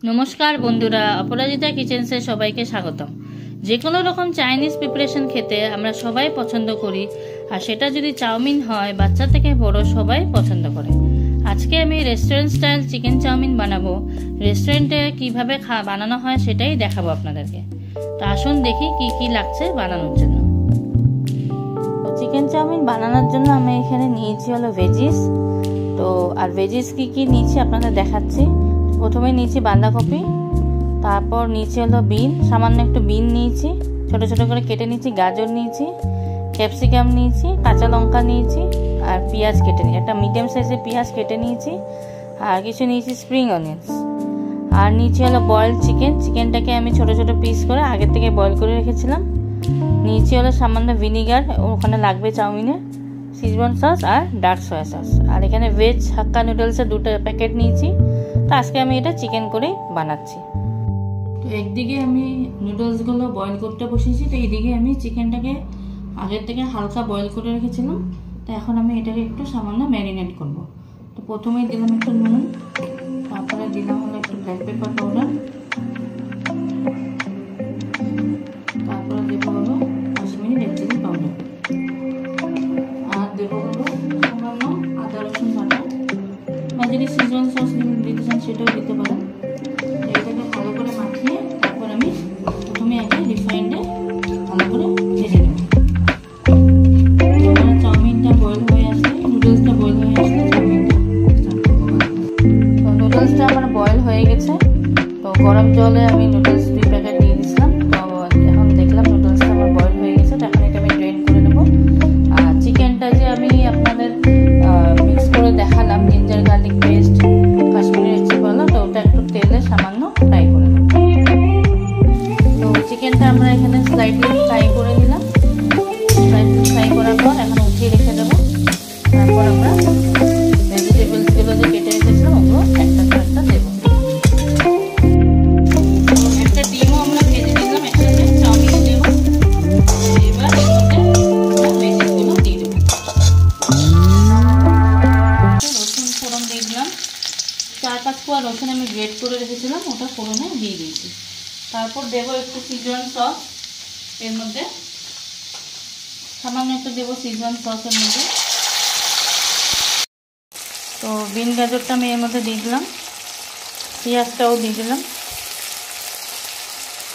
नमस्कार बंधुरा अपराजिता किचेन्से सबाइके स्वागतम। जे कोनो रकम चाइनीज प्रिपारेशन खेते आमरा सबाई पछंद करी और सेटा जदि चाउमिन हय बाच्चा थेके बड़ो सबाई पछंद करे। आजके आमि रेस्टुरेंट स्टाइल चिकेन चाउमिन बानाबो। रेस्टुरेंटे किभाबे बानानो हय सेटाई देखाबो आपनादेरके। तो आसुन देखि कि लागছে बानाনোর জন্য। चिकेन चाउमिन बानाনোর জন্য আমি এখানে নিয়েছি হলো ভেজিস। তো আর ভেজিস কি নিয়েছি আপনাদের দেখাচ্ছি। প্রথমে নিয়েছি বাঁধাকপি, তারপর নিয়েছি হলো বিন, সামান্য একটু বিন নিয়েছি, ছোট ছোট করে কেটে নিয়েছি, গাজর নিয়েছি, ক্যাপসিকাম নিয়েছি, কাঁচা লঙ্কা নিয়েছি আর পেঁয়াজ কেটে নিয়েছি, একটা মিডিয়াম সাইজের পেঁয়াজ কেটে নিয়েছি আর কিছু নিয়েছি স্প্রিং অনিয়ন্স। আর নিয়েছি হলো বয়েলড চিকেন, চিকেনটাকে আমি ছোট ছোট পিস করে আগে থেকে বয়েল করে রেখেছিলাম। নিয়েছি হলো সামান্য ভিনিগার, ওখানে লাগবে চাউমিনে, সিজওয়ান সস আর ডার্ক সয়া সস। আর এখানে ভেজ হাক্কা নুডলসের 2টা প্যাকেট নিয়েছি। তো আজকে আমি এটা চিকেন করেই বানাচ্ছি। তো একদিকে আমি নুডলসগুলো বয়েল করতে বসেছি, তো এইদিকে আমি চিকেনটাকে আগের থেকে হালকা বয়েল করে রেখেছিলাম। তো এখন আমি এটাকে একটু সামান্য ম্যারিনেট করব। তো প্রথমেই দিলাম একটু নুন, তারপরে দিলাম হলো একটু ব্ল্যাক পেপার পাউডার, তারপরে দেবো হলো কাশ্মীরি রেড চিলি পাউডার, আর দেবো হলো সামান্য আদা রসুন বাটা, বা যদি সিজওয়ান সস দিতে চান সেটাও দিতে পারেন। এটাকে ভালো করে মাখিয়ে তারপর আমি প্রথমে আগে রিফাইন্ডে ভালো করে ভেজে নেব। চাউমিনটা বয়েল হয়ে আসলে, নুডলসটা বয়েল হয়ে আসলে চাউমিনটা স্টার্ট করবো। তো নুডলসটা আমার বয়েল হয়ে গেছে। তো গরম জলে আমি নুডলস 2 প্যাকেট দিয়ে দিয়েছিলাম। তো এখন দেখলাম নুডলসটা আমার বয়েল হয়ে গেছে। তো এখন এটা আমি ড্রেন করে নেব। আর চিকেনটা যে আমি আপনাদের মিক্স করে দেখালাম, ginger garlic paste, Kashmiri red chilli powder, তো ওটা একটু তেলে সামান্য ফ্রাই করে নেব। তো চিকেনটা আমরা এখানে স্লাইটলি ফ্রাই করে নিলাম। ফ্রাই করার পর এখন উঠিয়ে রেখে দেবো। তারপর আমরা ভেজিটেবলসগুলো যে কেটে রেখেছিলাম ওগুলো একটা দেবো। একটা ডিমও আমরা ভেজে নিলাম একসাথে চাউমিনে দেবো। এবার এর মধ্যে আমরা ভেজিগুলো দিয়ে দেবো। রসুন ফোড়ন দিয়ে দিলাম। 4-5 কোয়া রসুন আমি গ্রেট করে রেখেছিলাম, ওটা ফোড়নে দিয়ে দিয়েছি। তারপর দেবো একটু সিজওয়ান সস এর মধ্যে, সামান্য একটু দেবো সিজওয়ান সসের মধ্যে। তো বিন গাজরটা আমি এর মধ্যে দিয়ে দিলাম, পেঁয়াজটাও দিয়ে দিলাম,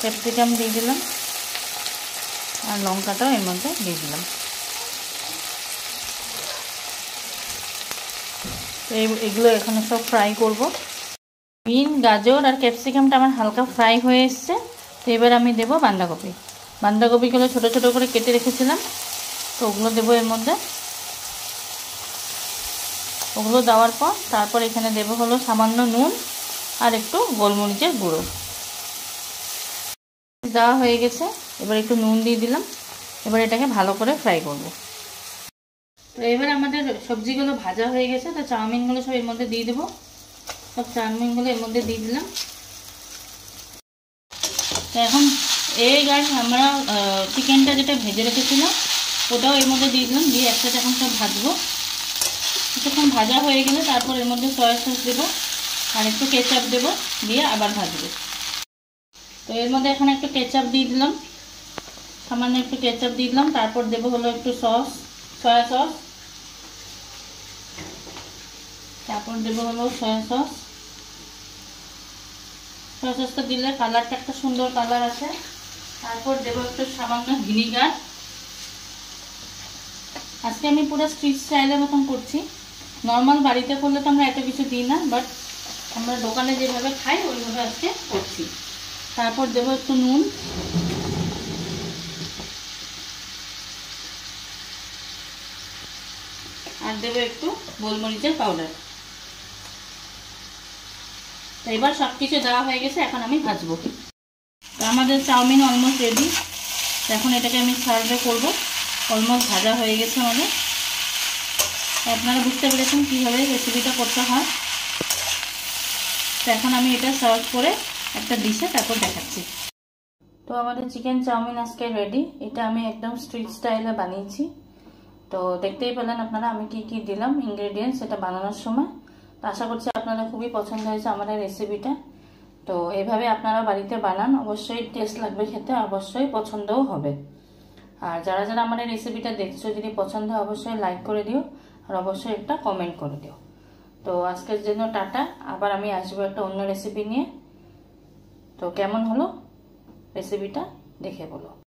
ক্যাপসিকাম দিয়ে দিলাম আর লঙ্কাটাও এর মধ্যে দিয়ে দিলাম। তো এগুলো এখানে সব ফ্রাই করব। বিন গাজর আর ক্যাপসিকামটা আমার হালকা ফ্রাই হয়ে এসছে। তো এবার আমি দেবো বাঁধাকপি। বাঁধাকপিগুলো ছোট ছোট করে কেটে রেখেছিলাম, তো ওগুলো দেবো এর মধ্যে। ওগুলো দেওয়ার পর তারপর এখানে দেবো হলো সামান্য নুন আর একটু গোলমরিচের গুঁড়ো। দেওয়া হয়ে গেছে, এবার একটু নুন দিয়ে দিলাম। এবার এটাকে ভালো করে ফ্রাই করব। তো এবার আমাদের সবজিগুলো ভাজা হয়ে গেছে। তো চাউমিনগুলো সব এর মধ্যে দিয়ে দেবো। সব চাউমিনগুলো এর মধ্যে দিয়ে দিলাম। তো এখন আমরা চিকেনটা যেটা ভেজে রেখেছিলাম ওটাও এর মধ্যে দিয়ে দিলাম, দিয়ে একসাথে এখন সব ভাজবো। কিছুক্ষণ ভাজা হয়ে গেলে তারপর এর মধ্যে সয়া সস দেবো আর একটু কেচাপ দেবো, দিয়ে আবার ভাজবো। তো এর মধ্যে এখন একটু কেচাপ দিয়ে দিলাম, সামান্য একটু কেচাপ দিয়ে দিলাম। তারপর দেবো হলো একটু সয়া সস, তারপর দেবো হলো সয়া সসটা দিলে কালারটা একটা সুন্দর কালার আছে। তারপর দেবো একটু সামান্য ভিনিগার। আজকে আমি পুরো স্ট্রিট স্টাইলের মতন করছি। নর্মাল বাড়িতে করলে তো আমরা এত কিছু দিই না, বাট আমরা দোকানে যেভাবে খাই ওইভাবে আজকে করছি। তারপর দেবো একটু নুন, আর দেবো একটু গোলমরিচের পাউডার। তো এবার সব কিছু দেওয়া হয়ে গেছে, এখন আমি ভাজবো। তো আমাদের চাউমিন অলমোস্ট রেডি। এখন এটাকে আমি সার্ভে করবো। অলমোস্ট ভাজা হয়ে গেছে আমাদের। আপনারা বুঝতে পেরেছেন কীভাবে রেসিপিটা করতে হয়। তো এখন আমি এটা সার্ভ করে একটা ডিশে তারপর দেখাচ্ছি। তো আমাদের চিকেন চাউমিন আজকে রেডি। এটা আমি একদম স্ট্রিট স্টাইলে বানিয়েছি। তো দেখতেই পেলেন আপনারা আমি কি দিলাম ইনগ্রেডিয়েন্টস এটা বানানোর সময়। তো আশা করছি আপনাদের খুবই পছন্দ হয়েছে আমার এই রেসিপিটা। তো এইভাবে আপনারা বাড়িতে বানান, অবশ্যই টেস্ট লাগবে খেতে, অবশ্যই পছন্দও হবে। আর যারা যারা আমার এই রেসিপিটা দেখছো, যদি পছন্দ হয় অবশ্যই লাইক করে দিও, আর অবশ্যই একটা কমেন্ট করে দিও। তো আজকের জন্য টাটা, আবার আমি আসবো একটা অন্য রেসিপি নিয়ে। তো কেমন হলো রেসিপিটা দেখে বলো।